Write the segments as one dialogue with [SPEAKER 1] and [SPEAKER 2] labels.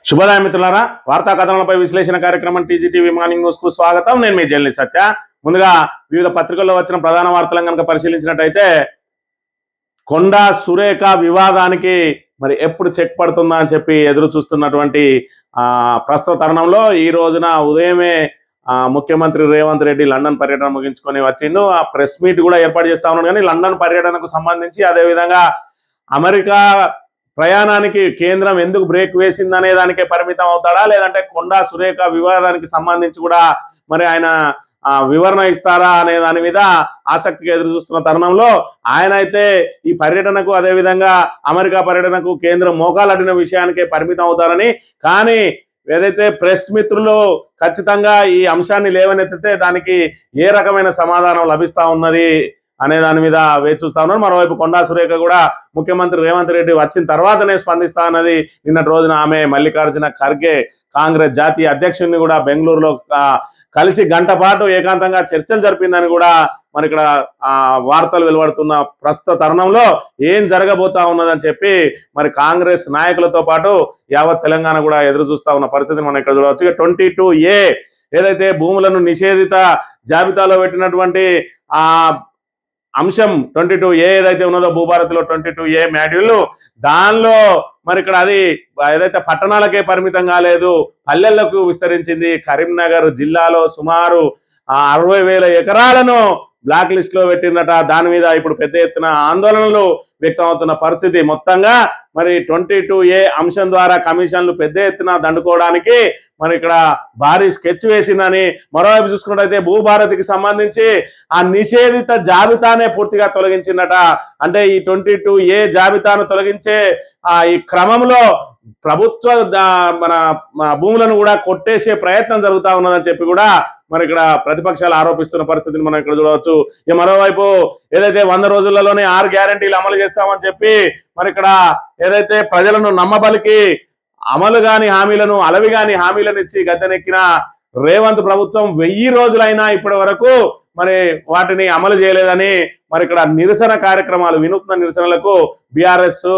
[SPEAKER 1] శుభోదయం మిత్రులారా, వార్తా కథనాలపై విశ్లేషణ కార్యక్రమం టీజీటీవీ మార్నింగ్ న్యూస్ కు స్వాగతం. నేను మీ జర్నలిస్ట్ సత్య. ముందుగా వివిధ పత్రికల్లో వచ్చిన ప్రధాన వార్తలను కనుక పరిశీలించినట్టయితే, కొండా సురేఖ వివాదానికి మరి ఎప్పుడు చెక్ పడుతుందా అని చెప్పి ఎదురు చూస్తున్నటువంటి ప్రస్తుత తరుణంలో ఈ రోజున ఉదయమే ముఖ్యమంత్రి రేవంత్ రెడ్డి లండన్ పర్యటన ముగించుకొని వచ్చిండు. ఆ ప్రెస్ మీట్ కూడా ఏర్పాటు చేస్తా ఉన్నాడు. కానీ లండన్ పర్యటనకు సంబంధించి, అదేవిధంగా అమెరికా ప్రయాణానికి కేంద్రం ఎందుకు బ్రేక్ వేసిందనే దానికే పరిమితం అవుతాడా, లేదంటే కొండా సురేఖ వివాదానికి సంబంధించి కూడా మరి ఆయన వివరణ ఇస్తారా అనే దాని మీద ఆసక్తిగా ఎదురు చూస్తున్న తరుణంలో ఆయన అయితే ఈ పర్యటనకు, అదేవిధంగా అమెరికా పర్యటనకు కేంద్రం మోకాలడిన విషయానికే పరిమితం అవుతారని, కానీ ఏదైతే ప్రెస్ మిత్రులు ఖచ్చితంగా ఈ అంశాన్ని లేవనెత్తితే దానికి ఏ రకమైన సమాధానం లభిస్తా ఉన్నది అనే దాని మీద వేచి చూస్తా ఉన్నారు. మరోవైపు కొండా సురేఖ కూడా ముఖ్యమంత్రి రేవంత్ రెడ్డి వచ్చిన తర్వాతనే స్పందిస్తా అన్నది. నిన్నటి రోజున ఆమె మల్లికార్జున ఖర్గే కాంగ్రెస్ జాతీయ అధ్యక్షుడిని కూడా బెంగళూరులో కలిసి గంట పాటు ఏకాంతంగా చర్చలు జరిపిందని కూడా మరి ఇక్కడ వార్తలు వెలువడుతున్న ప్రస్తుత తరుణంలో ఏం జరగబోతా ఉన్నదని చెప్పి మరి కాంగ్రెస్ నాయకులతో పాటు యావత్ తెలంగాణ కూడా ఎదురు చూస్తా ఉన్న పరిస్థితిని మనం ఇక్కడ చూడవచ్చు. 22A ఏదైతే భూములను నిషేధిత జాబితాలో పెట్టినటువంటి అంశం 22A ఏదైతే ఉన్నదో, భూభారతిలో 22A మాడ్యూల్, దానిలో మరి ఇక్కడ అది ఏదైతే పట్టణాలకే పరిమితం కాలేదు, పల్లెలకు విస్తరించింది. కరీంనగర్ జిల్లాలో సుమారు 60,000 ఎకరాలను బ్లాక్ లిస్ట్ లో పెట్టిందట. దాని మీద ఇప్పుడు పెద్ద ఎత్తున ఆందోళనలు వ్యక్తం అవుతున్న పరిస్థితి. మొత్తంగా మరి 22A అంశం ద్వారా కమిషన్లు పెద్ద ఎత్తున దండుకోవడానికి మరి ఇక్కడ భారీ స్కెచ్ వేసిందని. మరోవైపు చూసుకున్నట్టయితే భూభారతికి సంబంధించి ఆ నిషేధిత జాబితానే పూర్తిగా తొలగించిందట. అంటే ఈ 22A జాబితాను తొలగించే ఈ క్రమంలో ప్రభుత్వ మన భూములను కూడా కొట్టేసే ప్రయత్నం జరుగుతా ఉన్నదని చెప్పి కూడా మరి ఇక్కడ ప్రతిపక్షాలు ఆరోపిస్తున్న పరిస్థితిని మనం ఇక్కడ చూడవచ్చు. ఇక మరోవైపు ఏదైతే 100 రోజులలోనే 6 గ్యారంటీలు అమలు చేస్తామని చెప్పి మరి ఇక్కడ ఏదైతే ప్రజలను నమ్మబలికి అమలు కాని హామీలను, అలవి కాని హామీలను ఇచ్చి గద్దెనెక్కిన రేవంత్ ప్రభుత్వం 1000 రోజులైనా ఇప్పటి వరకు మరి వాటిని అమలు చేయలేదని మరి ఇక్కడ నిరసన కార్యక్రమాలు, వినూత్న నిరసనలకు బీఆర్ఎస్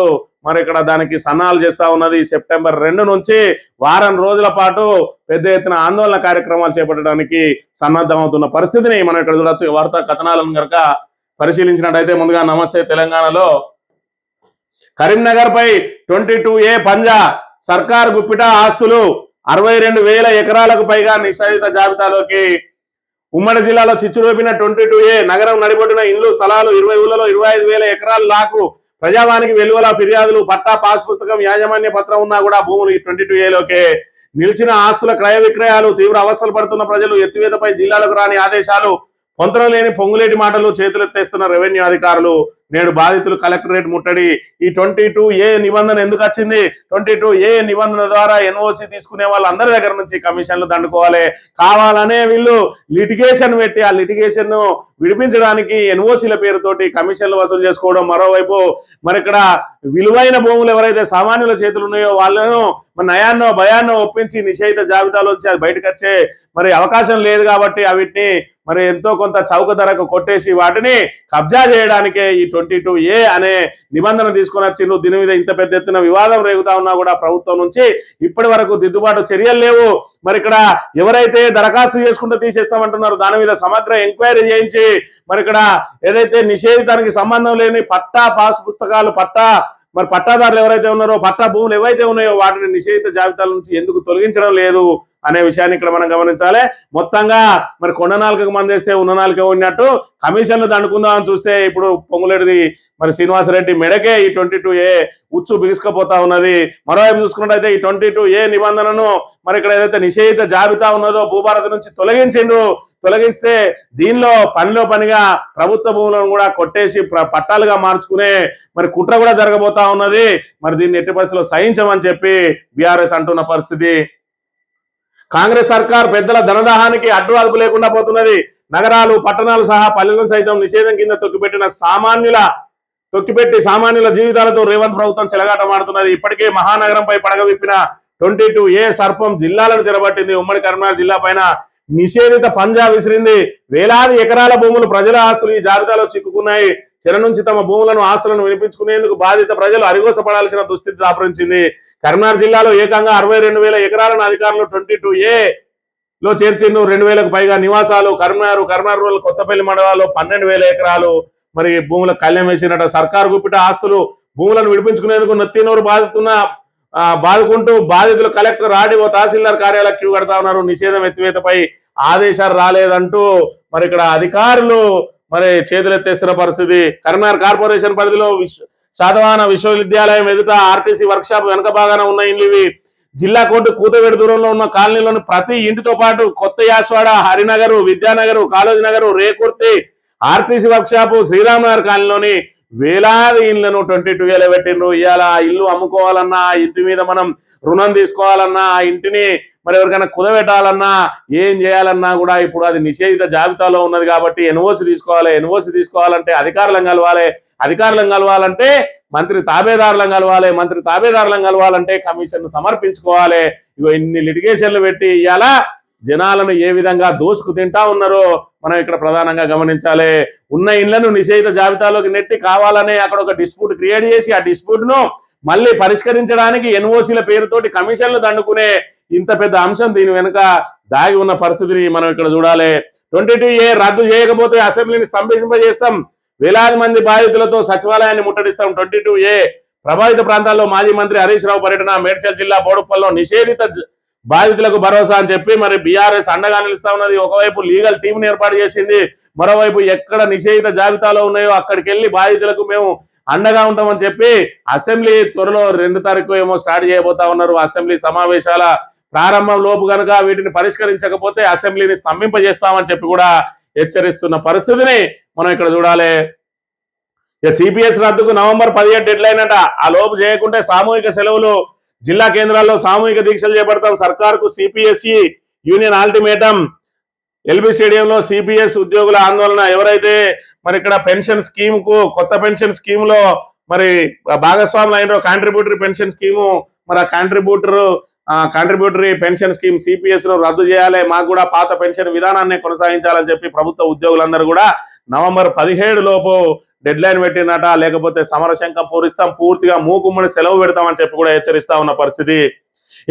[SPEAKER 1] మరి ఇక్కడ దానికి సన్నాహాలు చేస్తా ఉన్నది. సెప్టెంబర్ 2 నుంచి వారం రోజుల పాటు పెద్ద ఎత్తున ఆందోళన కార్యక్రమాలు చేపట్టడానికి సన్నద్ధమవుతున్న పరిస్థితిని మనం ఇక్కడ చూడవచ్చు. వార్తా కథనాలను కనుక పరిశీలించినట్టయితే, ముందుగా నమస్తే తెలంగాణలో కరీంనగర్ పై 22A పంజా, సర్కార్ గుప్పిట ఆస్తులు 62,000 ఎకరాలకు పైగా నిషేధిత జాబితాలోకి. ఉమ్మడి జిల్లాలో చిచ్చురేపిన 22A నగరం నడిబొడ్డున ఇండ్లు, స్థలాలు 20 ఊళ్ళలో 25,000 ఎకరాలు లాకు. ప్రజావానికి వెలువల ఫిర్యాదులు, పట్టా పాస్ పుస్తకం, యాజమాన్య పత్రం ఉన్నా కూడా భూములు ఈ 22Aలోకే. నిలిచిన ఆస్తుల క్రయ విక్రయాలు, తీవ్ర అవస్థలు పడుతున్న ప్రజలు, ఎత్తివేతపై జిల్లాలకు రాని ఆదేశాలు, పొంతన లేని పొంగులేటి మాటలు, చేతులెత్తేస్తున్న రెవెన్యూ అధికారులు. నేడు బాధితులు కలెక్టరేట్ ముట్టడి. ఈ 22A నిబంధన ఎందుకు వచ్చింది? 22A నిబంధన ద్వారా NOC తీసుకునే వాళ్ళందరి దగ్గర నుంచి కమిషన్లు దండుకోవాలి. కావాలనే వీళ్ళు లిటిగేషన్ పెట్టి ఆ లిటిగేషన్ ను విడిపించడానికి NOCల పేరుతోటి కమిషన్లు వసూలు చేసుకోవడం. మరోవైపు మరి ఇక్కడ విలువైన భూములు ఎవరైతే సామాన్యుల చేతులు ఉన్నాయో వాళ్ళను నయాన్నో భయాన్నో ఒప్పించి నిషేధిత జాబితాలో వచ్చి అది బయటకు వచ్చే మరి అవకాశం లేదు కాబట్టి అవిటిని మరి ఎంతో కొంత చౌక ధరకు కొట్టేసి వాటిని కబ్జా చేయడానికే ఈ 22A అనే నిబంధన తీసుకొని వచ్చిండు. దీని మీద ఇంత పెద్ద ఎత్తున వివాదం రేగుతా ఉన్నా కూడా ప్రభుత్వం నుంచి ఇప్పటి వరకు దిద్దుబాటు చర్యలు లేవు. మరి ఇక్కడ ఎవరైతే దరఖాస్తు చేసుకుంటూ తీసేస్తామంటున్నారో దాని మీద సమగ్ర ఎంక్వైరీ చేయించి మరి ఇక్కడ ఏదైతే నిషేధితానికి సంబంధం లేని పట్టా పాస్ పుస్తకాలు, మరి పట్టాదారులు ఎవరైతే ఉన్నారో, పట్టా భూములు ఏవైతే ఉన్నాయో వాటిని నిషేధిత జాబితాల నుంచి ఎందుకు తొలగించడం లేదు అనే విషయాన్ని ఇక్కడ మనం గమనించాలి. మొత్తంగా మరి కొండ నాలుకకు మందేస్తే ఉన్న నాలుక ఉన్నట్టు కమిషన్లు దండుకుందామని చూస్తే ఇప్పుడు పొంగులేటిది మరి శ్రీనివాసరెడ్డి మెడకే ఈ 22A ఉచ్చు బిగుసుకపోతా ఉన్నది. మరోవైపు చూసుకున్నట్టయితే ఈ 22A నిబంధనను మరి ఇక్కడ ఏదైతే నిషేధిత జాబితా ఉన్నదో భూభారతి నుంచి తొలగిస్తే దీనిలో పనిలో పనిగా ప్రభుత్వ భూములను కూడా కొట్టేసి పట్టాలుగా మార్చుకునే మరి కుట్ర కూడా జరగబోతా ఉన్నది. మరి దీన్ని ఎట్టి పరిస్థితుల్లో సహించమని చెప్పి బీఆర్ఎస్ అంటున్న పరిస్థితి. కాంగ్రెస్ సర్కార్ పెద్దల ధనదాహానికి అడ్డు అదుపు లేకుండా పోతున్నది. నగరాలు, పట్టణాలు సహా పల్లెలను సైతం నిషేధం కింద తొక్కిపెట్టి సామాన్యుల జీవితాలతో రేవంత్ ప్రభుత్వం చెలగాటమాడుతున్నది. ఇప్పటికే మహానగరంపై పడగ విప్పిన 22A సర్పం జిల్లాలను చెరబట్టింది. ఉమ్మడి కరీంనగర్ జిల్లా పైన నిషేధిత పంజా విసిరింది. వేలాది ఎకరాల భూములు, ప్రజల ఆస్తులు ఈ జాబితాలో చిక్కుకున్నాయి. చెర నుంచి తమ భూములను ఆస్తులను వినిపించుకునేందుకు బాధిత ప్రజలు అరిగోసపడాల్సిన దుస్థితి దాపరించింది. కరీంనగర్ జిల్లాలో ఏకంగా 62,000 ఎకరాలను అధికారులు 22A లో చేర్చిండు. 2,000కు పైగా నివాసాలు. కరీంనగర్ రూరల్ కొత్తపల్లి మండలాల్లో 12,000 ఎకరాలు మరి భూముల కళ్యాణం వేసినట. సర్కారు గుప్పిట ఆస్తులు భూములను విడిపించుకునేందుకు నెత్తినోరు బాదుకుంటూ బాధితులు కలెక్టర్ ఆర్డీఓ తహసీల్దార్ కార్యాలయం క్యూ కడతా ఉన్నారు. నిషేధం ఎత్తివేతపై ఆదేశాలు రాలేదంటూ మరి ఇక్కడ అధికారులు మరి చేతులెత్తేస్తున్న పరిస్థితి. కరీంనగర్ కార్పొరేషన్ పరిధిలో శాతవాహన విశ్వవిద్యాలయం ఎదుట ఆర్టీసీ వర్క్ షాప్ వెనక భాగాన ఉన్న ఇండ్లు ఇవి. జిల్లా కోర్టు కూతవేడు దూరంలో ఉన్న కాలనీలోని ప్రతి ఇంటితో పాటు కొత్త Yaswada, Harinagar, Vidyanagar, Kaloji Nagar, Rekurthi, RTC workshop, Sriramnagar కాలనీలోని వేలాది ఇళ్లను 22A పెట్టిండ్రు. ఇవాళ ఇల్లు అమ్ముకోవాలన్నా, ఇంటి మీద మనం రుణం తీసుకోవాలన్నా, ఆ ఇంటిని మరి ఎవరికైనా కుదబెట్టాలన్నా, ఏం చేయాలన్నా కూడా ఇప్పుడు అది నిషేధిత జాబితాలో ఉన్నది కాబట్టి ఎన్ఓసి తీసుకోవాలి. ఎన్ఓసి తీసుకోవాలంటే అధికారులను కలవాలంటే మంత్రి తాబేదారులను కలవాలి. మంత్రి తాబేదారులను కలవాలంటే కమిషన్ సమర్పించుకోవాలి. ఇగో ఇన్ని లిటిగేషన్లు పెట్టి ఇవాళ జనాలను ఏ విధంగా దోసుకు తింటా ఉన్నారో మనం ఇక్కడ ప్రధానంగా గమనించాలి. ఉన్న ఇళ్లను నిషేధిత జాబితాలోకి నెట్టి కావాలనే అక్కడ ఒక డిస్ప్యూట్ క్రియేట్ చేసి ఆ డిస్ప్యూట్ ను మళ్ళీ పరిష్కరించడానికి ఎన్ఓసీల పేరుతోటి కమిషన్లు దండుకునే ఇంత పెద్ద అంశం దీని వెనుక దాగి ఉన్న పరిస్థితిని మనం ఇక్కడ చూడాలి. 22A రద్దు చేయకపోతే అసెంబ్లీని స్తంభింపజేస్తాం. వేలాది మంది బాధితులతో సచివాలయాన్ని ముట్టడిస్తాం. 22A ప్రభావిత ప్రాంతాల్లో మాజీ మంత్రి హరీష్ రావు పర్యటన. మేడ్చల్ జిల్లా బోడుప్పల్లో నిషేధిత బాధితులకు భరోసా అని చెప్పి మరి బీఆర్ఎస్ అండగా నిలుస్తా ఉన్నది. ఒకవైపు లీగల్ టీంని ఏర్పాటు చేసింది, మరోవైపు ఎక్కడ నిషేధిత జాబితాలో ఉన్నాయో అక్కడికి వెళ్ళి బాధితులకు మేము అండగా ఉంటామని చెప్పి అసెంబ్లీ త్వరలో 2 తారీఖు ఏమో స్టార్ట్ చేయబోతా ఉన్నారు. అసెంబ్లీ సమావేశాల ప్రారంభం లోపు కనుక వీటిని పరిష్కరించకపోతే అసెంబ్లీని స్తంభింపజేస్తామని చెప్పి కూడా హెచ్చరిస్తున్న పరిస్థితిని మనం ఇక్కడ చూడాలి. సిపిఎస్ రద్దుకు నవంబర్ 17 డెడ్లైన్ అట. ఆ లోపు చేయకుంటే సామూహిక సెలవులు. జిల్లా కేంద్రాల్లో సామూహిక దీక్షలు చేపడతాం. సర్కార్కు సిపిఎస్ఈ యూనియన్ అల్టిమేటం. ఎల్బీ స్టేడియంలో సిపిఎస్ ఉద్యోగుల ఆందోళన. ఎవరైతే మరి ఇక్కడ పెన్షన్ స్కీమ్ కు కొత్త పెన్షన్ స్కీమ్ లో మరి భాగస్వాములు అయినో కాంట్రిబ్యూటరీ పెన్షన్ స్కీము మరి కాంట్రిబ్యూటరీ పెన్షన్ స్కీమ్ సిపిఎస్ ను రద్దు చేయాలి, మాకు కూడా పాత పెన్షన్ విధానాన్ని కొనసాగించాలని చెప్పి ప్రభుత్వ ఉద్యోగులందరూ కూడా నవంబర్ 17 లోపు డెడ్ లైన్ పెట్టినట. లేకపోతే సమరశంఖం పూరిస్తాం, పూర్తిగా మూకుమ్మడి సెలవు పెడతామని చెప్పి కూడా హెచ్చరిస్తా ఉన్న పరిస్థితి.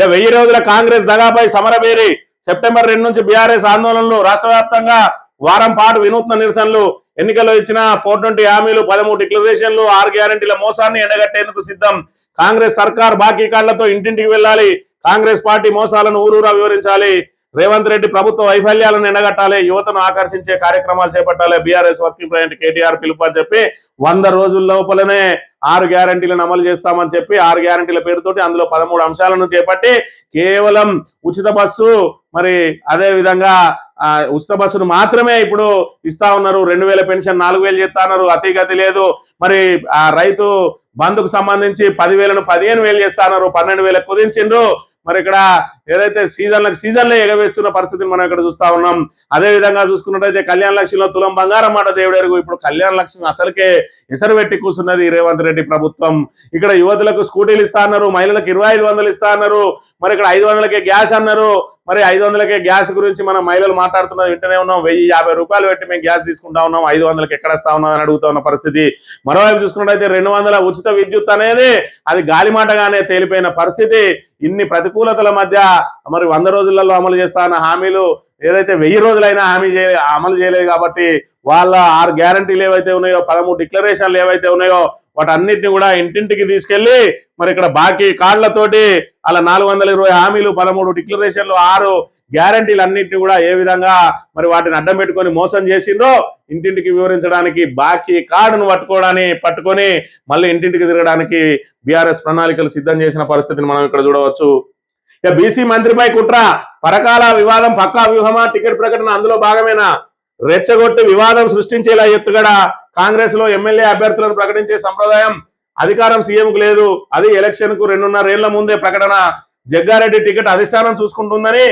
[SPEAKER 1] 1000 రోజుల కాంగ్రెస్ దగాపై సమరబేరి. సెప్టెంబర్ 2 నుంచి బీఆర్ఎస్ ఆందోళనలు. రాష్ట్ర వ్యాప్తంగా వారం పాటు వినూత్న నిరసనలు. ఎన్నికల్లో ఇచ్చిన 420 హామీలు, 13 డిక్లరేషన్లు, 6 గ్యారంటీల మోసాన్ని ఎండగట్టేందుకు సిద్ధం. కాంగ్రెస్ సర్కార్ బాకీ కార్డులతో ఇంటింటికి వెళ్ళాలి. కాంగ్రెస్ పార్టీ మోసాలను ఊరూరా వివరించాలి. రేవంత్ రెడ్డి ప్రభుత్వ వైఫల్యాలను ఎండగట్టాలి. యువతను ఆకర్షించే కార్యక్రమాలు చేపట్టాలి. బీఆర్ఎస్ వర్కింగ్ ప్రెసిడెంట్ కేటీఆర్ పిలుపు అని చెప్పి 100 రోజుల లోపలనే 6 గ్యారంటీలను అమలు చేస్తామని చెప్పి 6 గ్యారంటీల పేరుతోటి అందులో 13 అంశాలను చేపట్టి కేవలం ఉచిత బస్సు మరి అదే విధంగా ఉచిత బస్సును మాత్రమే ఇప్పుడు ఇస్తా ఉన్నారు. 2000 పెన్షన్ 4000 చేస్తా ఉన్నారు. అతిగతి లేదు. మరి ఆ రైతు బంధుకు సంబంధించి 10,000ను 15,000 చేస్తా ఉన్నారు. 12,000 కుదించిండ్రు. మరి ఇక్కడ ఏదైతే సీజన్లో ఎగవేస్తున్న పరిస్థితిని మనం ఇక్కడ చూస్తా ఉన్నాం. అదే విధంగా చూసుకున్నట్టయితే కళ్యాణ లక్ష్మిలో తులం బంగారం మాట దేవుడెరుగు. ఇప్పుడు కళ్యాణ లక్ష్మి అసలుకే ఎసరు పెట్టి కూర్చున్నది రేవంత్ రెడ్డి ప్రభుత్వం. ఇక్కడ యువతులకు స్కూటీలు ఇస్తా అన్నారు, మహిళలకు 2500 ఇస్తా అన్నారు. మరి ఇక్కడ 500కే గ్యాస్ అన్నారు. మరి 500కే గ్యాస్ గురించి మనం మహిళలు మాట్లాడుతున్నది వింటనే ఉన్నాం. 1050 రూపాయలు పెట్టి మేము గ్యాస్ తీసుకుంటా ఉన్నాం, 500కి ఎక్కడ వస్తా ఉన్నాం అని అడుగుతా ఉన్న పరిస్థితి. మరోవైపు చూసుకున్నట్టయితే 200 ఉచిత విద్యుత్ అనేది అది గాలిమాటగానే తేలిపోయిన పరిస్థితి. ఇన్ని ప్రతికూలతల మధ్య మరి 100 రోజులలో అమలు చేస్తా అన్న హామీలు ఏదైతే 1000 రోజులైనా అమలు చేయలేదు కాబట్టి వాళ్ళ 6 గ్యారంటీలు ఏవైతే ఉన్నాయో, 13 డిక్లరేషన్లు ఏవైతే ఉన్నాయో వాటన్నిటిని కూడా ఇంటింటికి తీసుకెళ్లి మరి ఇక్కడ బాకీ కార్డులతోటి అలా 420 హామీలు, 13 డిక్లరేషన్లు, 6 గ్యారంటీలు అన్నింటినీ కూడా ఏ విధంగా మరి వాటిని అడ్డం పెట్టుకొని మోసం చేసిందో ఇంటింటికి వివరించడానికి బాకీ కార్డును పట్టుకొని మళ్ళీ ఇంటింటికి తిరగడానికి బీఆర్ఎస్ ప్రణాళికలు సిద్ధం చేసిన పరిస్థితిని మనం ఇక్కడ చూడవచ్చు. ఇక బీసీ మంత్రిపై కుట్ర, పరకాల వివాదం పక్కా వ్యూహమా, టికెట్ ప్రకటన అందులో భాగమేనా? రెచ్చగొట్టి వివాదం సృష్టించేలా ఎత్తుగడ. కాంగ్రెస్ లో ఎమ్మెల్యే అభ్యర్థులను ప్రకటించే సంప్రదాయం అధికారం సీఎంకు లేదు. అది ఎలక్షన్ కు 2.5 ఏళ్ల ముందే ప్రకటన. జగ్గారెడ్డి టికెట్ అధిష్టానం చూసుకుంటుందని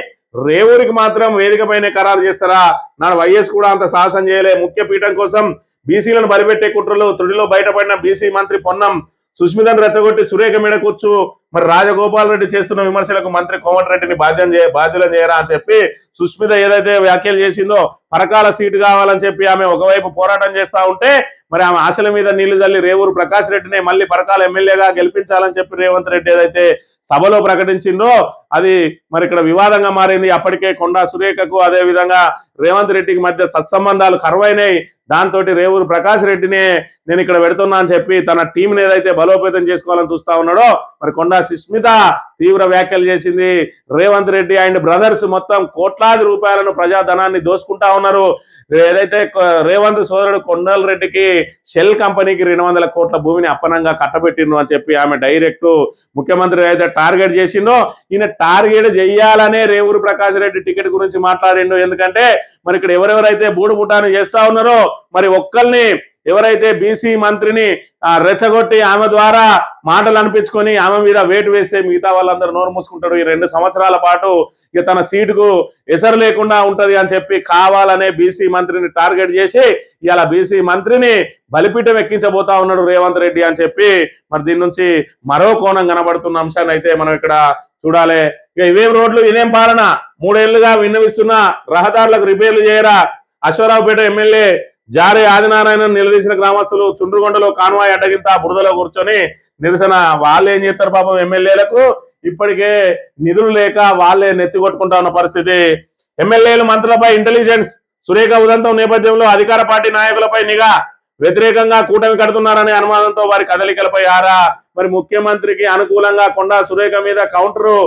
[SPEAKER 1] రేవూరికి మాత్రం వేదికపైనే ఖరారు చేస్తారా? నాడు వైఎస్ కూడా అంత సాహసం చేయలే. ముఖ్య పీఠం కోసం బీసీలను బలిపెట్టే కుట్రలు. త్రుడిలో బయటపడిన బీసీ మంత్రి పొన్నం సుస్మితను రెచ్చగొట్టి సురేఖ మీద కూర్చు మరి రాజగోపాల్ రెడ్డి చేస్తున్న విమర్శలకు మంత్రి కోమటిరెడ్డిని బాధ్యులను చేయరా అని చెప్పి సుస్మిత ఏదైతే వ్యాఖ్యలు చేసిందో పరకాల సీటు కావాలని చెప్పి ఆమె ఒకవైపు పోరాటం చేస్తా ఉంటే మరి ఆమె ఆశల మీద నీళ్లు జల్లి రేవూరు ప్రకాష్ రెడ్డిని మళ్ళీ పరకాల ఎమ్మెల్యేగా గెలిపించాలని చెప్పి రేవంత్ రెడ్డి ఏదైతే సభలో ప్రకటించిందో అది మరి ఇక్కడ వివాదంగా మారింది. అప్పటికే కొండా సురేఖకు అదే విధంగా రేవంత్ రెడ్డికి మధ్య సత్సంబంధాలు కరువైనాయి. దాంతో రేవూరు ప్రకాష్ రెడ్డినే నేను ఇక్కడ పెడుతున్నా అని చెప్పి తన టీంని ఏదైతే బలోపేతం చేసుకోవాలని చూస్తా ఉన్నాడో మరి కొండా సుస్మిత తీవ్ర వ్యాఖ్యలు చేసింది. రేవంత్ రెడ్డి అండ్ బ్రదర్స్ మొత్తం కోట్లాది రూపాయలను ప్రజాధనాన్ని దోసుకుంటా ఉన్నారు. ఏదైతే రేవంత్ సోదరుడు కొండల రెడ్డికి షెల్ కంపెనీకి 200 కోట్ల భూమిని అప్పనంగా కట్టబెట్టిండు అని చెప్పి ఆమె డైరెక్ట్ ముఖ్యమంత్రి అయితే టార్గెట్ చేసిండో ఈయన టార్గెట్ చెయ్యాలనే రేవూరు ప్రకాష్ రెడ్డి టికెట్ గురించి మాట్లాడిండు. ఎందుకంటే మరి ఇక్కడ ఎవరెవరైతే బూడుబుటాన్ని చేస్తా ఉన్నారో మరి ఒక్కల్ని ఎవరైతే బీసీ మంత్రిని రెచ్చగొట్టి ఆమె ద్వారా మాటలు అనిపించుకొని ఆమె మీద వేటు వేస్తే మిగతా వాళ్ళందరూ నోరు మూసుకుంటారు. ఈ 2 సంవత్సరాల పాటు ఇక తన సీటుకు ఎసరు లేకుండా ఉంటది అని చెప్పి కావాలనే బీసీ మంత్రిని టార్గెట్ చేసి ఇలా బీసీ మంత్రిని బలిపీఠం ఎక్కించబోతా ఉన్నాడు రేవంత్ రెడ్డి అని చెప్పి మరి దీని నుంచి మరో కోణం కనబడుతున్న అంశాన్ని అయితే మనం ఇక్కడ చూడాలి. ఇక ఇవేం రోడ్లు ఇదేం పాలన 3 ఏళ్లుగా విన్నవిస్తున్న రహదారులకు రిపేర్లు చేయరా అశ్వరావుపేట ఎమ్మెల్యే జారే ఆదినారాయణ నిలదీసిన గ్రామస్తులు చుండ్రుగొండలో కాన్వాయ్ అడ్డగింత బురదలో కూర్చొని నిరసన. వాళ్ళు ఏం చేస్తారు పాపం ఎమ్మెల్యేలకు ఇప్పటికే నిధులు లేక వాళ్ళే నెత్తి కొట్టుకుంటా ఉన్న పరిస్థితి. ఎమ్మెల్యేలు మంత్రులపై ఇంటెలిజెన్స్ సురేఖ ఉదంతం నేపథ్యంలో అధికార పార్టీ నాయకులపై నిఘా వ్యతిరేకంగా కూటమి కడుతున్నారనే అనుమానంతో వారి కదలికలపై ఆరా. మరి ముఖ్యమంత్రికి అనుకూలంగా కొండా సురేఖ మీద కౌంటరు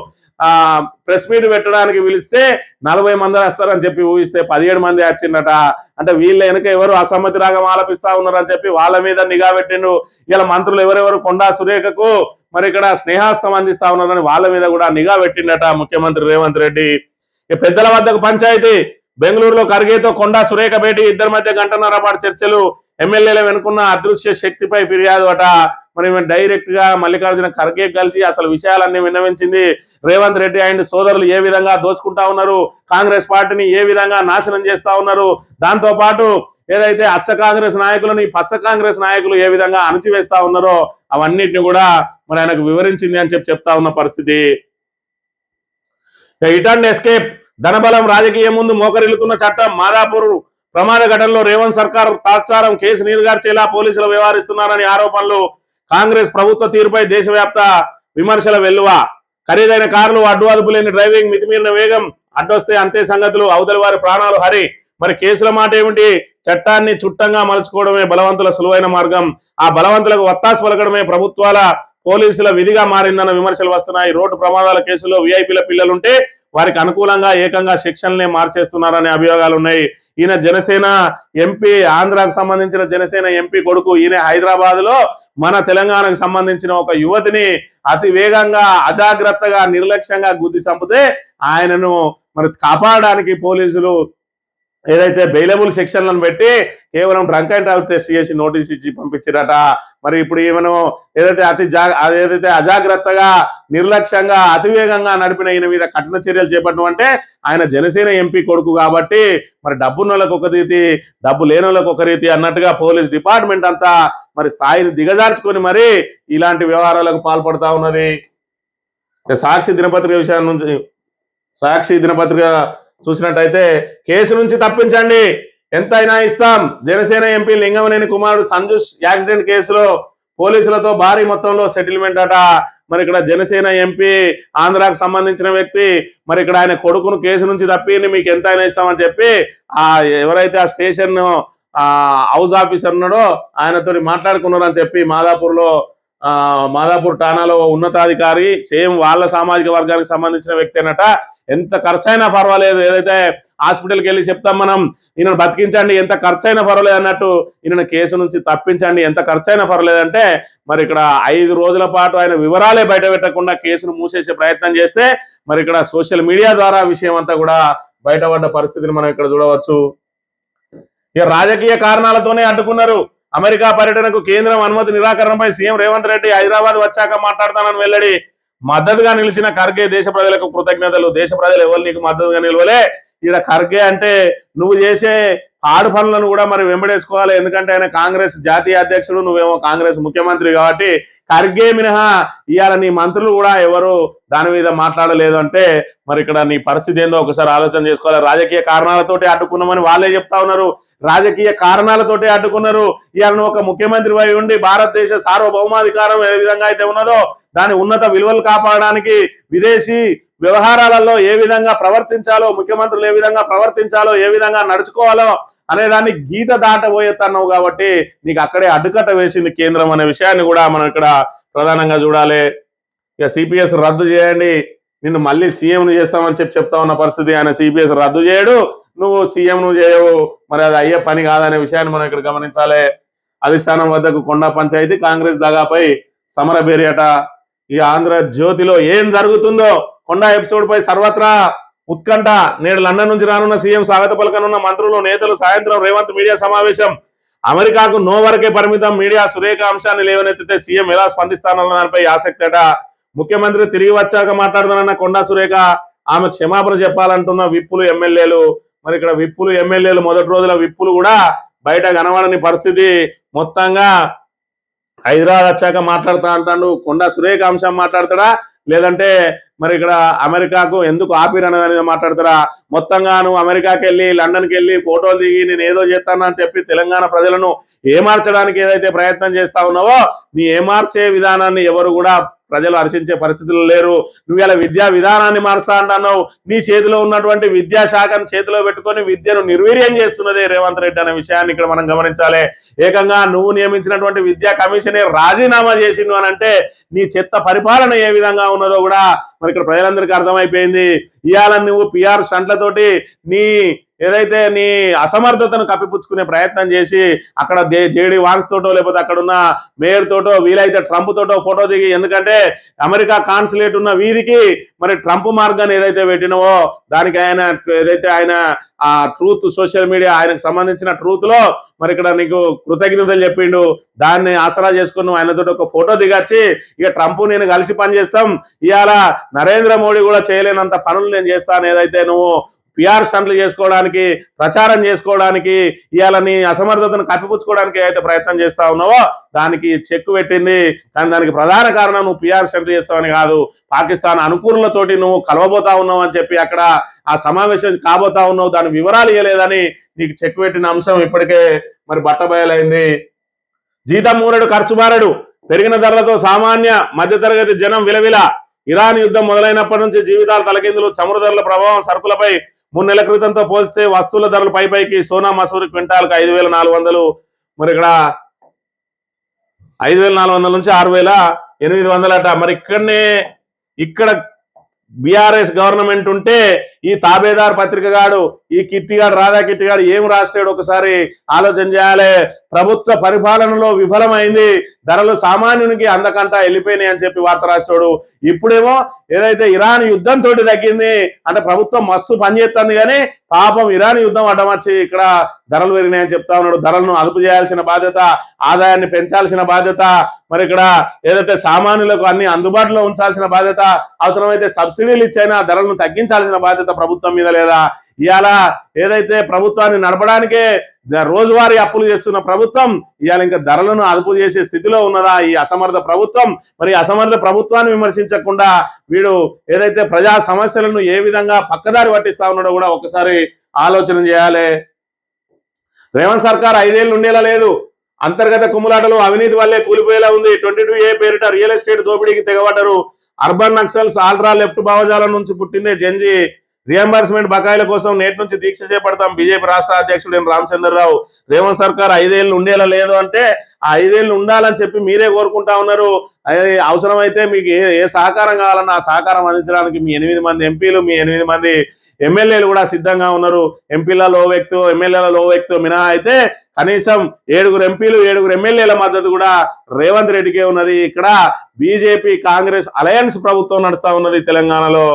[SPEAKER 1] ప్రెస్ మీట్ పెట్టడానికి పిలిస్తే 40 మంది వస్తారని చెప్పి ఊహిస్తే 17 మంది వచ్చిందట. అంటే వీళ్ళ వెనుక ఎవరు అసమ్మతి రాగం ఆలపిస్తా ఉన్నారని చెప్పి వాళ్ళ మీద నిఘా పెట్టిండు. ఇలా మంత్రులు ఎవరెవరు కొండా సురేఖకు మరి ఇక్కడ స్నేహాస్తం అందిస్తా ఉన్నారని వాళ్ళ మీద కూడా నిఘా పెట్టిండట ముఖ్యమంత్రి రేవంత్ రెడ్డి. పెద్దల వద్దకు పంచాయతీ బెంగళూరులో ఖర్గేతో కొండా సురేఖ భేటీ, ఇద్దరి మధ్య గంటన్నర పాటు చర్చలు. ఎమ్మెల్యేల వెనుకున్న అదృశ్య శక్తిపై ఫిర్యాదు అట. మరి డైరెక్ట్ గా మల్లికార్జున ఖర్గే కలిసి అసలు విషయాలన్నీ విన్నవించింది. రేవంత్ రెడ్డి అండ్ సోదరులు ఏ విధంగా దోచుకుంటా ఉన్నారు, కాంగ్రెస్ పార్టీని ఏ విధంగా నాశనం చేస్తా ఉన్నారు, దాంతో పాటు ఏదైతే అచ్చ కాంగ్రెస్ నాయకులని పచ్చ కాంగ్రెస్ నాయకులు ఏ విధంగా అణచివేస్తా ఉన్నారో అవన్నిటిని కూడా మరి ఆయనకు వివరించింది అని చెప్తా ఉన్న పరిస్థితి. హిట్ అండ్ ఎస్కేప్ ధనబలం రాజకీయం ముందు మోకరిల్లుతున్న చట్టం. మాదాపూర్ ప్రమాద ఘటనలో రేవంత్ సర్కార్ తాత్సారం కేసు నీరుగార్చేలా పోలీసులు వ్యవహరిస్తున్నారని ఆరోపణలు. కాంగ్రెస్ ప్రభుత్వ తీరుపై దేశవ్యాప్త విమర్శల వెల్లువ. ఖరీదైన కార్లు, అడ్డు అదుపు లేని డ్రైవింగ్, మితిమీరిన వేగం, అడ్డొస్తే అంతే సంగతులు, అవతలి వారి ప్రాణాలు హరి. మరి కేసుల మాట ఏమిటి? చట్టాన్ని చుట్టంగా మలుచుకోవడమే బలవంతుల సులువైన మార్గం. ఆ బలవంతులకు వత్తాసు పలకడమే ప్రభుత్వాల పోలీసుల విధిగా మారిందన్న విమర్శలు వస్తున్నాయి. రోడ్డు ప్రమాదాల కేసులో వీఐపీల పిల్లలుంటే వారికి అనుకూలంగా ఏకంగా శిక్షణలనే మార్చేస్తున్నారనే అభియోగాలు ఉన్నాయి. ఈయన జనసేన ఎంపీ, ఆంధ్రాకు సంబంధించిన జనసేన ఎంపీ కొడుకు. ఈయన హైదరాబాద్ లో మన తెలంగాణకు సంబంధించిన ఒక యువతిని అతి వేగంగా అజాగ్రత్తగా నిర్లక్ష్యంగా గుద్ది చంపితే ఆయనను మరి కాపాడడానికి పోలీసులు ఏదైతే బెయిలబుల్ సెక్షన్లను పెట్టి కేవలం డ్రంక్ అండ్ డ్రైవ్ టెస్ట్ చేసి నోటీస్ ఇచ్చి పంపించారట. మరి ఇప్పుడు ఈమెను ఏదైతే అజాగ్రత్తగా నిర్లక్ష్యంగా అతివేగంగా నడిపిన ఈయన మీద కఠిన చర్యలు చేపట్టడం అంటే ఆయన జనసేన ఎంపీ కొడుకు కాబట్టి మరి డబ్బున్నోళ్ళకు ఒక రీతి, డబ్బు లేనోళ్ళకు ఒక రీతి అన్నట్టుగా పోలీస్ డిపార్ట్మెంట్ అంతా మరి స్థాయిని దిగజార్చుకొని మరి ఇలాంటి వ్యవహారాలకు పాల్పడతా ఉన్నది. సాక్షి దినపత్రిక విషయాన్ని నుంచి సాక్షి దినపత్రిక చూసినట్టయితే కేసు నుంచి తప్పించండి ఎంతైనా ఇస్తాం. జనసేన ఎంపీ లింగమనేని కుమారుడు సంజు యాక్సిడెంట్ కేసులో పోలీసులతో భారీ మొత్తంలో సెటిల్మెంట్ అట. మరి ఇక్కడ జనసేన ఎంపీ, ఆంధ్రాకు సంబంధించిన వ్యక్తి, మరి ఇక్కడ ఆయన కొడుకును కేసు నుంచి తప్పిని మీకు ఎంతైనా ఇస్తామని చెప్పి ఎవరైతే ఆ స్టేషన్ హౌస్ ఆఫీసర్ ఉన్నాడో ఆయనతో మాట్లాడుకున్నారని చెప్పి మాదాపూర్ ఠాణాలో ఉన్నతాధికారి సేమ్ వాళ్ళ సామాజిక వర్గానికి సంబంధించిన వ్యక్తి అనట. ఎంత ఖర్చైనా పర్వాలేదు, ఏదైతే హాస్పిటల్కి వెళ్ళి చెప్తాం మనం ఈయనను బతికించండి, ఎంత ఖర్చైనా పర్వాలేదు అన్నట్టు ఈయన కేసు నుంచి తప్పించండి, ఎంత ఖర్చైనా పర్వాలేదంటే మరి ఇక్కడ 5 రోజుల పాటు ఆయన వివరాలే బయట పెట్టకుండా కేసును మూసేసే ప్రయత్నం చేస్తే మరి ఇక్కడ సోషల్ మీడియా ద్వారా విషయం అంతా కూడా బయటపడ్డ పరిస్థితిని మనం ఇక్కడ చూడవచ్చు. ఇక రాజకీయ కారణాలతోనే అడ్డుకున్నారు. అమెరికా పర్యటనకు కేంద్రం అనుమతి నిరాకరణపై సీఎం రేవంత్ రెడ్డి హైదరాబాద్ వచ్చాక మాట్లాడతానని వెల్లడి. మద్దతుగా నిలిచిన ఖర్గే దేశ ప్రజలకు కృతజ్ఞతలు. దేశ ప్రజలు ఎవరు నీకు మద్దతుగా నిలవలే, ఇక్కడ ఖర్గే అంటే నువ్వు చేసే ఆడు పనులను కూడా మరి వెంబడేసుకోవాలి. ఎందుకంటే ఆయన కాంగ్రెస్ జాతీయ అధ్యక్షుడు, నువ్వేమో కాంగ్రెస్ ముఖ్యమంత్రి కాబట్టి ఖర్గే మినహా ఇవాళ నీ మంత్రులు కూడా ఎవరు దాని మీద మాట్లాడలేదు అంటే మరి ఇక్కడ నీ పరిస్థితి ఏందో ఒకసారి ఆలోచన చేసుకోవాలి. రాజకీయ కారణాలతోటి అడ్డుకున్నామని వాళ్ళే చెప్తా ఉన్నారు. రాజకీయ కారణాలతోటి అడ్డుకున్నారు. ఇవాళ నువ్వు ఒక ముఖ్యమంత్రి అయి ఉండి భారతదేశ సార్వభౌమాధికారం ఏ విధంగా అయితే ఉన్నదో దాని ఉన్నత విలువలు కాపాడడానికి విదేశీ వ్యవహారాలలో ఏ విధంగా ప్రవర్తించాలో, ముఖ్యమంత్రులు ఏ విధంగా ప్రవర్తించాలో, ఏ విధంగా నడుచుకోవాలో అనే దాన్ని గీత దాటబోయేస్తున్నావు కాబట్టి నీకు అక్కడే అడ్డుకట్ట వేసింది కేంద్రం అనే విషయాన్ని కూడా మనం ఇక్కడ ప్రధానంగా చూడాలి. ఇక సిపిఎస్ రద్దు చేయండి, నిన్ను మళ్ళీ సీఎంను చేస్తామని చెప్తా ఉన్న పరిస్థితి. ఆయన సిపిఎస్ రద్దు చేయడు, నువ్వు సీఎంను చేయవు, మరి అది అయ్యే పని కాదనే విషయాన్ని మనం ఇక్కడ గమనించాలి. అధిష్టానం వద్దకు కొండా పంచాయతీ కాంగ్రెస్ దగాపై సమర బేరియట. ఈ ఆంధ్రజ్యోతిలో ఏం జరుగుతుందో కొండా ఎపిసోడ్ పై సర్వత్రా ఉత్కంఠ. నేడు లండన్ నుంచి రానున్న సీఎం స్వాగత పలకనున్న మంత్రులు, నేతలు. సాయంత్రం రేవంత్ మీడియా సమావేశం. అమెరికాకు నో వరకే పరిమితం. మీడియా సురేఖ అంశాన్ని లేవనెత్తితే సీఎం ఎలా స్పందిస్తానన్న దానిపై ఆసక్తి అట. ముఖ్యమంత్రి తిరిగి వచ్చాక మాట్లాడతానన్న కొండా సురేఖ. ఆమె క్షమాపణ చెప్పాలంటున్న విప్పులు, ఎమ్మెల్యేలు. మరి ఇక్కడ విప్పులు, ఎమ్మెల్యేలు మొదటి రోజుల విప్పులు కూడా బయట కనబడని పరిస్థితి. మొత్తంగా హైదరాబాద్ వచ్చాక మాట్లాడతా అంటాడు. కొండా సురేఖ అంశం మాట్లాడతాడా, లేదంటే మరి ఇక్కడ అమెరికాకు ఎందుకు ఆపిరని అనేది మాట్లాడతారా? మొత్తంగా నువ్వు అమెరికాకి వెళ్ళి, లండన్కి వెళ్ళి ఫోటోలు దిగి నేను ఏదో చేస్తానని చెప్పి తెలంగాణ ప్రజలను ఏమార్చడానికి ఏదైతే ప్రయత్నం చేస్తా ఉన్నావో నీ ఏమార్చే విధానాన్ని ఎవరు కూడా ప్రజలు హర్షించే పరిస్థితులు లేరు. నువ్వు ఇలా విద్యా విధానాన్ని మారుస్తా అంటున్నావు. నీ చేతిలో ఉన్నటువంటి విద్యాశాఖను చేతిలో పెట్టుకొని విద్యను నిర్వీర్యం చేస్తున్నదే రేవంత్ రెడ్డి అనే విషయాన్ని ఇక్కడ మనం గమనించాలి. ఏకంగా నువ్వు నియమించినటువంటి విద్యా కమిషనే రాజీనామా చేసిండు అని అంటే నీ చెత్త పరిపాలన ఏ విధంగా ఉన్నదో కూడా మరి ఇక్కడ ప్రజలందరికీ అర్థమైపోయింది. ఇవాళ నువ్వు పిఆర్ స్టంట్లతోటి నీ ఏదైతే నీ అసమర్థతను కప్పిపుచ్చుకునే ప్రయత్నం చేసి అక్కడ జేడీ వాన్స్ తోటో లేకపోతే అక్కడున్న మేయర్ తోటో వీలైతే ట్రంప్ తోటో ఫోటో దిగి, ఎందుకంటే అమెరికా కాన్సులేట్ ఉన్న వీధికి మరి ట్రంప్ మార్గాన్ని ఏదైతే పెట్టినవో దానికి ఆయన ఏదైతే ఆయన ఆ ట్రూత్ సోషల్ మీడియా ఆయనకు సంబంధించిన ట్రూత్ లో మరి ఇక్కడ నీకు కృతజ్ఞతలు చెప్పిండు. దాన్ని ఆసరా చేసుకుని ఆయనతో ఒక ఫోటో దిగచ్చి ఇక ట్రంప్ నేను కలిసి పనిచేస్తాం, ఇవాళ నరేంద్ర మోడీ కూడా చేయలేనంత పనులు నేను చేస్తాను ఏదైతే నువ్వు పిఆర్ స్టంట్లు చేసుకోవడానికి, ప్రచారం చేసుకోవడానికి, ఇవాళ నీ అసమర్థతను కప్పిపుచ్చుకోవడానికి ఏదైతే ప్రయత్నం చేస్తా ఉన్నావో దానికి చెక్కు పెట్టింది. కానీ దానికి ప్రధాన కారణం నువ్వు పిఆర్ స్టంట్లు చేస్తావని కాదు, పాకిస్తాన్ అనుకూలతోటి నువ్వు కలవబోతా ఉన్నావు అని చెప్పి అక్కడ ఆ సమావేశం కాబోతా ఉన్నావు, దాని వివరాలు ఇవ్వలేదని నీకు చెక్కు పెట్టిన అంశం ఇప్పటికే మరి బట్టబయలైంది. జీతం మూరడు, ఖర్చు బారడు. పెరిగిన ధరలతో సామాన్య మధ్యతరగతి జనం విలవిల. ఇరాన్ యుద్ధం మొదలైనప్పటి నుంచి జీవితాలు తలకిందులు. చమురు ధరల ప్రభావం సరుకులపై 3 నెలల క్రితంతో పోల్స్తే వస్తువుల ధరలు పైకి. సోనా మసూరి క్వింటాల్కి 5,400. మరి ఇక్కడ 5,400 నుంచి 6,800 అట. మరి ఇక్కడ బీఆర్ఎస్ గవర్నమెంట్ ఉంటే ఈ తాబేదార్ పత్రికగాడు, ఈ కిట్టిగాడు, రాధా కిట్టిగాడు ఏం రాస్తాడు ఒకసారి ఆలోచన చేయాలి. ప్రభుత్వ పరిపాలనలో విఫలమైంది, ధరలు సామాన్యునికి అందకంటా వెళ్ళిపోయినాయి అని చెప్పి వార్త రాస్తాడు. ఇప్పుడేమో ఏదైతే ఇరాన్ యుద్ధంతో తగ్గింది అంటే ప్రభుత్వం మస్తు పనిచేస్తుంది, కానీ పాపం ఇరాన్ యుద్ధం అడ్డమచ్చి ఇక్కడ ధరలు పెరిగినాయని చెప్తా ఉన్నాడు. ధరలను అదుపు చేయాల్సిన బాధ్యత, ఆదాయాన్ని పెంచాల్సిన బాధ్యత, మరి ఇక్కడ ఏదైతే సామాన్యులకు అన్ని అందుబాటులో ఉంచాల్సిన బాధ్యత, అవసరమైతే సబ్సిడీలు ఇచ్చైనా ధరలను తగ్గించాల్సిన బాధ్యత ప్రభుత్వం మీద లేదా? ఇవాళ ఏదైతే ప్రభుత్వాన్ని నడపడానికే రోజువారీ అప్పులు చేస్తున్న ప్రభుత్వం ఇవాళ ఇంకా ధరలను అదుపు చేసే స్థితిలో ఉన్నదా ఈ అసమర్థ ప్రభుత్వం? మరి అసమర్థ ప్రభుత్వాన్ని విమర్శించకుండా వీడు ఏదైతే ప్రజా సమస్యలను ఏ విధంగా పక్కదారి పట్టిస్తా ఉన్నాడో కూడా ఒకసారి ఆలోచన చేయాలి. రేవంత్ సర్కార్ 5 ఏళ్ళు ఉండేలా లేదు. అంతర్గత కుమ్ములాటలు, అవినీతి వల్లే కూలిపోయేలా ఉంది. 22A పేరిట రియల్ ఎస్టేట్ దోపిడీకి తెగబడ్డారు. అర్బన్ నక్సల్స్, ఆల్ట్రా లెఫ్ట్ భావజాలం నుంచి పుట్టిందే జంజీ. రియంబర్స్మెంట్ బకాయిల కోసం నేటి నుంచి దీక్ష చేపడతాం. బీజేపీ రాష్ట్ర అధ్యక్షుడు రామచంద్రరావు. రేవంత్ సర్కార్ 5 ఏళ్ళు ఉండేలా లేదు అంటే ఆ 5 ఏళ్ళు ఉండాలని చెప్పి మీరే కోరుకుంటా ఉన్నారు. అవసరమైతే మీకు ఏ సహకారం కావాలన్నా ఆ సహకారం అందించడానికి మీ 8 మంది ఎంపీలు, మీ 8 మంది ఎమ్మెల్యేలు కూడా సిద్ధంగా ఉన్నారు. ఎంపీలలో వ్యక్తి, ఎమ్మెల్యేలలో వ్యక్తి మినహా అయితే కనీసం 7 ఎంపీలు, 7 ఎమ్మెల్యేల మద్దతు కూడా రేవంత్ రెడ్డికే ఉన్నది. ఇక్కడ బీజేపీ కాంగ్రెస్ అలయన్స్ ప్రభుత్వం నడుస్తా ఉన్నది తెలంగాణలో.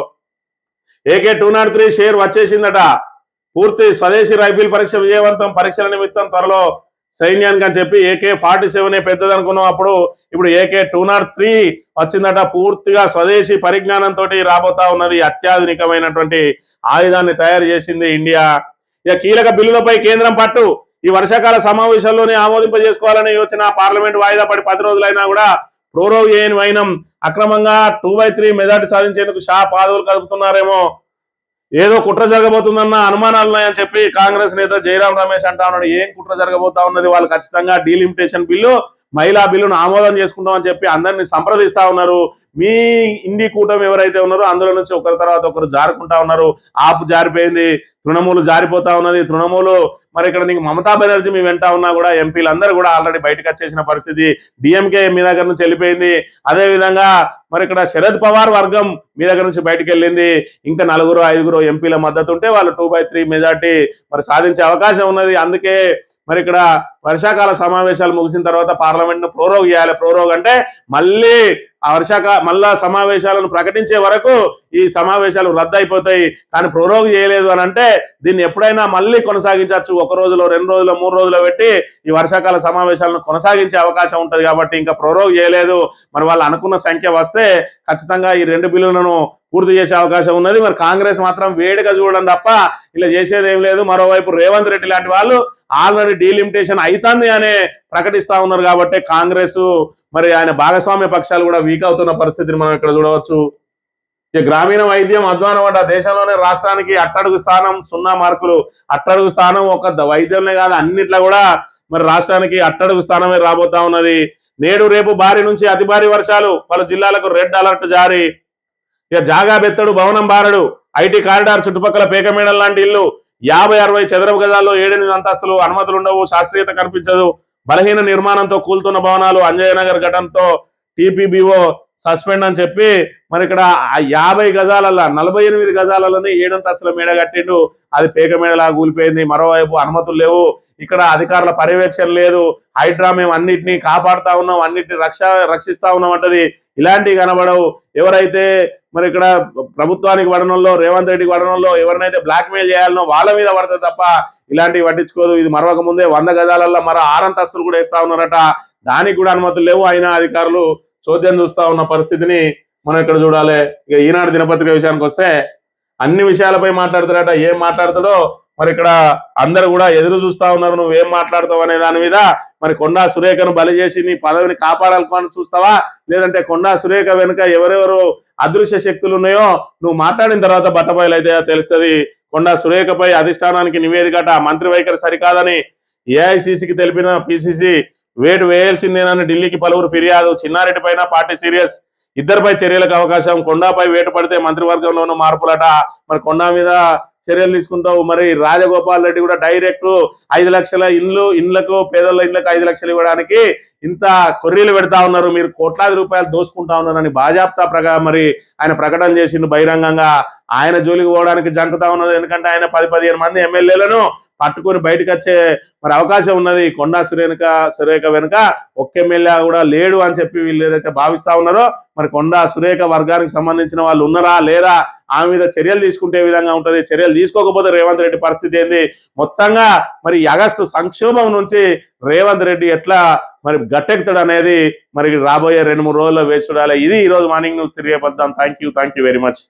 [SPEAKER 1] AK-203 share వచ్చేసిందట. పూర్తి స్వదేశీ రైఫిల్ పరీక్ష విజయవంతం. పరీక్షల నిమిత్తం త్వరలో సైన్యానికి అని చెప్పి AK-47 పెద్దదనుకున్నాం అప్పుడు, ఇప్పుడు AK-203 వచ్చిందట. పూర్తిగా స్వదేశీ పరిజ్ఞానంతో రాబోతా ఉన్నది. అత్యాధునికమైనటువంటి ఆయుధాన్ని తయారు చేసింది ఇండియా. ఇక కీలక బిల్లులపై కేంద్రం పట్టు. ఈ వర్షాకాల సమావేశాల్లోనే ఆమోదింపజేసుకోవాలనే యోచన. పార్లమెంట్ వాయిదా పడి 10 రోజులైనా కూడా ప్రోరోగ్ చేయని వైనం. అక్రమంగా 2/3 మెజార్టీ సాధించేందుకు షా పాదవులు కదుపుతున్నారేమో, ఏదో కుట్ర జరగబోతుందన్న అనుమానాలు ఉన్నాయని చెప్పి కాంగ్రెస్ నేత జయరాం రమేష్ అంటా ఉన్నాడు. ఏం కుట్ర జరగబోతా ఉన్నది? వాళ్ళు ఖచ్చితంగా డీలిమిటేషన్ బిల్లు, మహిళా బిల్లును ఆమోదం చేసుకుంటామని చెప్పి అందరినీ సంప్రదిస్తా ఉన్నారు. మీ ఇండి కూటమి ఎవరైతే ఉన్నారో అందులో నుంచి ఒకరి తర్వాత ఒకరు జారుకుంటా ఉన్నారు. ఆపు జారిపోయింది, తృణమూలు జారిపోతా ఉన్నది. తృణమూలు మరి ఇక్కడ నీకు మమతా బెనర్జీ మీ వెంట ఉన్నా కూడా ఎంపీలందరూ కూడా ఆల్రెడీ బయటకు వచ్చేసిన పరిస్థితి. డిఎంకే మీ దగ్గర నుంచి వెళ్ళిపోయింది. అదే విధంగా మరి ఇక్కడ శరద్ పవార్ వర్గం మీ దగ్గర నుంచి బయటకు వెళ్ళింది. ఇంకా 4-5 ఎంపీల మద్దతు ఉంటే వాళ్ళు 2/3 మెజార్టీ మరి సాధించే అవకాశం ఉన్నది. అందుకే మరి ఇక్కడ వర్షాకాల సమావేశాలు ముగిసిన తర్వాత పార్లమెంట్ ను ప్రోరోగ్ చేయాలి. ప్రోరోగ్ అంటే మళ్ళీ ఆ మళ్ళా సమావేశాలను ప్రకటించే వరకు ఈ సమావేశాలు రద్దు అయిపోతాయి. కానీ ప్రోరోగ్ చేయలేదు అని అంటే దీన్ని ఎప్పుడైనా మళ్ళీ కొనసాగించవచ్చు. 1 రోజులో 2 రోజులో 3 రోజులో పెట్టి ఈ వర్షాకాల సమావేశాలను కొనసాగించే అవకాశం ఉంటుంది. కాబట్టి ఇంకా ప్రోరోగ్ చేయలేదు. మరి వాళ్ళు అనుకున్న సంఖ్య వస్తే ఖచ్చితంగా ఈ 2 బిల్లులను పూర్తి చేసే అవకాశం ఉన్నది. మరి కాంగ్రెస్ మాత్రం వేడిగా చూడడం తప్ప ఇలా చేసేది ఏం లేదు. మరోవైపు రేవంత్ రెడ్డి లాంటి వాళ్ళు ఆల్రెడీ డీలిమిటేషన్ అవుతుంది అనే ప్రకటిస్తా ఉన్నారు. కాబట్టి కాంగ్రెస్ మరి ఆయన భాగస్వామ్య పక్షాలు కూడా వీక్ అవుతున్న పరిస్థితిని మనం ఇక్కడ చూడవచ్చు. ఇక గ్రామీణ వైద్యం అధ్వానం అంట. దేశంలోనే రాష్ట్రానికి అట్టడుగు స్థానం, 0 మార్కులు. అట్టడుగు స్థానం ఒక వైద్యంలో కాదు, అన్నిట్లో కూడా మరి రాష్ట్రానికి అట్టడుగు స్థానమే రాబోతా ఉన్నది. నేడు రేపు భారీ నుంచి అతి భారీ వర్షాలు, పలు జిల్లాలకు రెడ్ అలర్ట్ జారీ. ఇక జాగా బెత్తడు, భవనం బారడు. ఐటీ కారిడార్ చుట్టుపక్కల పేకమేడల్ లాంటి ఇల్లు 50-60 చదరపు గజాల్లో 7-8 అంతస్తులు. అనుమతులు ఉండవు, శాస్త్రీయత కనిపించదు. బలహీన నిర్మాణంతో కూలుతున్న భవనాలు. అంజయ్యనగర్ ఘటనతో టీపీబీఓ సస్పెండ్ అని చెప్పి మరి ఇక్కడ 50 గజాలల్లో 48 గజాలలోనే 7 అంతస్తుల మేడ కట్టిండు. అది పేక మేడలా కూలిపోయింది. మరోవైపు అనుమతులు లేవు, ఇక్కడ అధికారుల పర్యవేక్షణ లేదు. హైడ్రా మేము అన్నిటినీ కాపాడుతా ఉన్నాం, అన్నిటిని రక్షిస్తా ఉన్నాం అంటది. ఇలాంటివి కనబడవు. ఎవరైతే మరి ఇక్కడ ప్రభుత్వానికి పడనంలో, రేవంత్ రెడ్డికి పడనంలో ఎవరినైతే బ్లాక్ మెయిల్ చేయాలనో వాళ్ళ మీద పడుతుంది తప్ప ఇలాంటివి పట్టించుకోదు. ఇది మరొక ముందే 100 గజాలల్లో మరో 6 అంతస్తులు కూడా వేస్తా ఉన్నారట. దానికి కూడా అనుమతులు లేవు. అయినా అధికారులు చోద్యం చూస్తా ఉన్న పరిస్థితిని మనం ఇక్కడ చూడాలి. ఇక ఈనాడు దినపత్రిక విషయానికి వస్తే అన్ని విషయాలపై మాట్లాడతారట. ఏం మాట్లాడతాడో మరి ఇక్కడ అందరు కూడా ఎదురు చూస్తా ఉన్నారు. నువ్వేం మాట్లాడతావు అనే దాని మీద మరి కొండా సురేఖను బలి చేసి నీ పదవిని కాపాడాలని చూస్తావా, లేదంటే కొండా సురేఖ వెనుక ఎవరెవరు అదృశ్య శక్తులు ఉన్నాయో నువ్వు మాట్లాడిన తర్వాత బట్టబయలు అయితే తెలుస్తుంది. కొండా సురేఖపై అధిష్టానానికి నివేదికట. మంత్రి వైఖరి సరికాదని ఏఐసిసికి తెలిపిన పిసిసి వేటు వేయాల్సిందేనని ఢిల్లీకి పలువురు ఫిర్యాదు. చిన్నారెడ్డి పైన పార్టీ సీరియస్. ఇద్దరిపై చర్యలకు అవకాశం. కొండాపై వేటు పడితే మంత్రివర్గంలోనూ మార్పులట. మరి కొండా మీద చర్యలు తీసుకుంటావు. మరి రాజగోపాల్ రెడ్డి కూడా డైరెక్ట్ 5 లక్షల ఇండ్లకు పేదల ఇండ్లకు 5 లక్షలు ఇవ్వడానికి ఇంత కొర్రీలు పెడతా ఉన్నారు. మీరు కోట్లాది రూపాయలు దోసుకుంటా ఉన్నారని బాజాప్తా మరి ఆయన ప్రకటన చేసిండు బహిరంగంగా. ఆయన జోలికి పోవడానికి జంకుతా ఉన్నది. ఎందుకంటే ఆయన 10-15 మంది ఎమ్మెల్యేలను పట్టుకొని బయటకు వచ్చే మరి అవకాశం ఉన్నది. కొండా సురేఖ వెనుక ఒక్క ఎమ్మెల్యే కూడా లేడు అని చెప్పి వీళ్ళు ఏదైతే భావిస్తా ఉన్నారో మరి కొండా సురేఖ వర్గానికి సంబంధించిన వాళ్ళు ఉన్నారా లేదా, ఆమె మీద చర్యలు తీసుకుంటే విధంగా ఉంటుంది. చర్యలు తీసుకోకపోతే రేవంత్ రెడ్డి పరిస్థితి ఏంది? మొత్తంగా మరి ఆగస్టు సంక్షోభం నుంచి రేవంత్ రెడ్డి ఎట్లా మరి గట్టెక్కుతాడు అనేది మరి రాబోయే 2-3 రోజుల్లో వేచి చూడాలి. ఇది ఈ రోజు మార్నింగ్ న్యూస్ తిరిగే పద్దాం. Thank you very much.